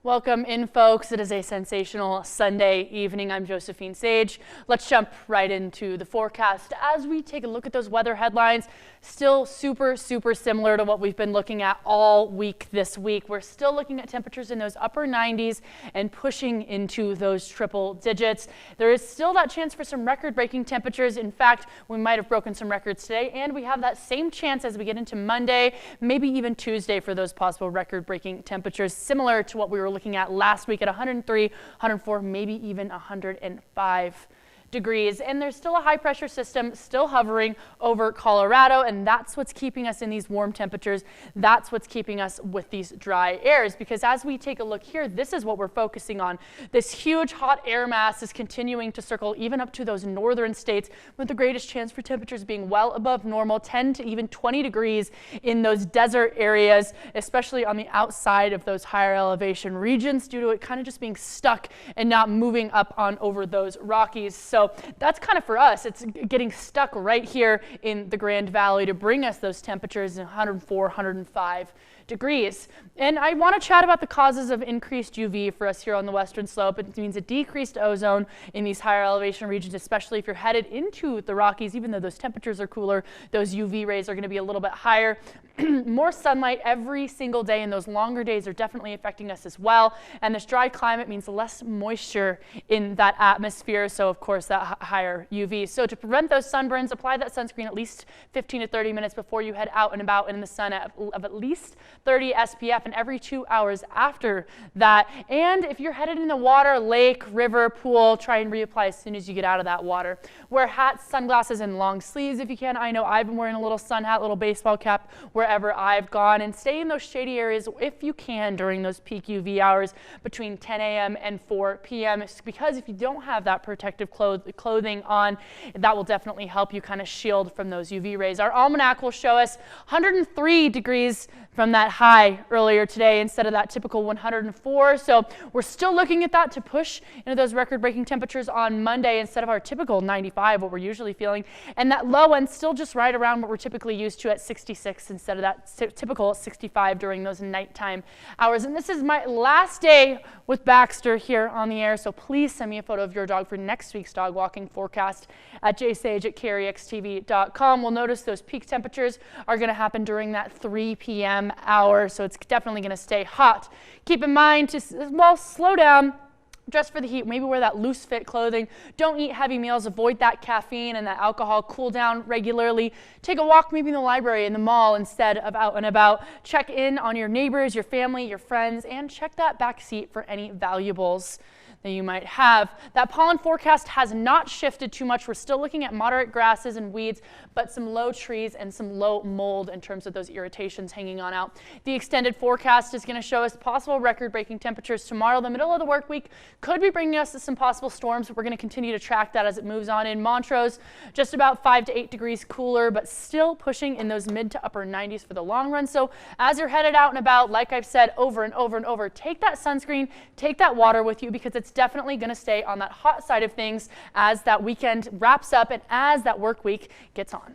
Welcome in, folks. It is a sensational Sunday evening. I'm Josephine Sage. Let's jump right into the forecast as we take a look at those weather headlines. Still super similar to what we've been looking at all week this week. We're still looking at temperatures in those upper 90s and pushing into those triple digits. There is still that chance for some record-breaking temperatures. In fact, we might have broken some records today, and we have that same chance as we get into Monday, maybe even Tuesday, for those possible record-breaking temperatures, similar to what we were looking at last week at 103, 104, maybe even 105 degrees. And there's still a high pressure system still hovering over Colorado, and that's what's keeping us in these warm temperatures. That's what's keeping us with these dry airs, because as we take a look here, this is what we're focusing on. This huge hot air mass is continuing to circle even up to those northern states, with the greatest chance for temperatures being well above normal, 10 to even 20 degrees in those desert areas, especially on the outside of those higher elevation regions, due to it kind of just being stuck and not moving up on over those Rockies. So that's kind of for us. It's getting stuck right here in the Grand Valley to bring us those temperatures in 104, 105 degrees. And I want to chat about the causes of increased UV for us here on the western slope. It means a decreased ozone in these higher elevation regions, especially if you're headed into the Rockies. Even though those temperatures are cooler, those UV rays are going to be a little bit higher. More sunlight every single day, and those longer days are definitely affecting us as well. And this dry climate means less moisture in that atmosphere, so of course that higher UV. So to prevent those sunburns, apply that sunscreen at least 15 to 30 minutes before you head out and about in the sun of at least 30 SPF, and every 2 hours after that. And if you're headed in the water, lake, river, pool, try and reapply as soon as you get out of that water. Wear hats, sunglasses, and long sleeves if you can. I know I've been wearing a little sun hat, little baseball cap wherever I've gone, and stay in those shady areas if you can during those peak UV hours between 10 a.m. and 4 p.m. because if you don't have that protective clothing on, that will definitely help you kind of shield from those UV rays. Our almanac will show us 103 degrees from that high earlier today instead of that typical 104. So we're still looking at that to push into those record-breaking temperatures on Monday instead of our typical 95, what we're usually feeling. And that low end still just right around what we're typically used to at 66 instead of that typical 65 during those nighttime hours. And this is my last day with Baxter here on the air, so please send me a photo of your dog for next week's dog walking forecast at jsage@KREXTV.com. We'll notice those peak temperatures are going to happen during that 3 p.m. hour, so it's definitely going to stay hot. Keep in mind to, well, slow down. Dress for the heat, maybe wear that loose fit clothing. Don't eat heavy meals, avoid that caffeine and that alcohol, cool down regularly. Take a walk maybe in the library, in the mall instead of out and about. Check in on your neighbors, your family, your friends, and check that back seat for any valuables that you might have. That pollen forecast has not shifted too much. We're still looking at moderate grasses and weeds, but some low trees and some low mold in terms of those irritations hanging on out. The extended forecast is going to show us possible record-breaking temperatures tomorrow. The middle of the work week could be bringing us some possible storms. We're going to continue to track that as it moves on. In Montrose, just about 5 to 8 degrees cooler, but still pushing in those mid to upper 90s for the long run. So as you're headed out and about, like I've said over and over and over, take that sunscreen, take that water with you, because it's definitely going to stay on that hot side of things as that weekend wraps up and as that work week gets on.